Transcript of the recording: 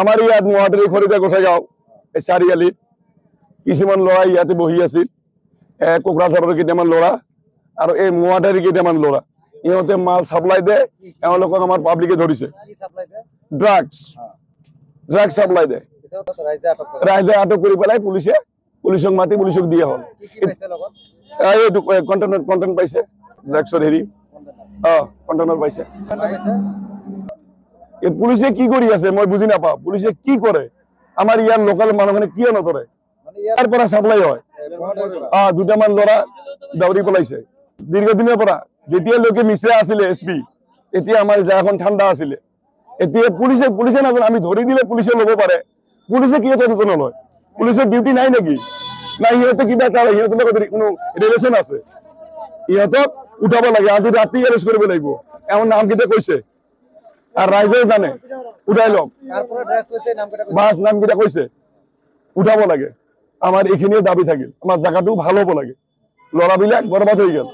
আমাৰ ইয়াত মহাটৰী খৰিদা গোসাইগাঁও এই চাৰিআলিত কিছুমান ল'ৰা ইয়াতে বহি আছিল, কোকৰাঝাৰৰ কেইটামান ল'ৰা আৰু এই মহাটৰীৰ কেইটামান ল'ৰা, ইহঁতে মাল চাপ্লাই দিয়ে, এওঁলোকক আমাৰ পাব্লিকে ধৰিছে। ড্ৰাগছ চাপ্লাই দিয়ে, ৰাইজে আটক কৰি পেলাই পুলিচক মাতি পুলিচক দিয়া হ'ল। এইটো কণ্টেইনাৰ পাইছে, ড্ৰাগছৰ হেৰি কণ্টেইনাৰ পাইছে। পুলিচে কি কৰি আছে মই বুজি নাপাওঁ, পুলিচে কি কৰে, আমাৰ ইয়াৰ লোকেল মানুহখিনি কিয় নধৰে? ইয়াৰ পৰা চাপ্লাই হয়, দুটামান ল'ৰা দাউৰি পেলাইছে দীৰ্ঘদিনৰ পৰা। যেতিয়ালৈকে মিশ্ৰা আছিলে SP, এতিয়া আমাৰ জাগাখন ঠাণ্ডা আছিলে। এতিয়া পুলিচে নাজানে, আমি ধৰি দিলে পুলিচে ল'ব পাৰে, পুলিচে কিয় তদন্ত নলয়? পুলিচৰ ডিউটি নাই নেকি? নাই, সিহঁতে কিবা সিহঁতৰ লগত কোনো ৰিলেশ্যন আছে, ইহঁতক উঠাব লাগে, আজি ৰাতি এৰেষ্ট কৰিব লাগিব। এওঁৰ নামকেইটা কৈছে আৰু ৰাইজেও জানে, উঠাই লওক। বাছ নামকেইটা কৈছে, উঠাব লাগে। আমাৰ এইখিনিয়ে দাবী থাকিল, আমাৰ জাগাটো ভাল হ'ব লাগে। ল'ৰাবিলাক বৰবাদ হৈ গ'ল।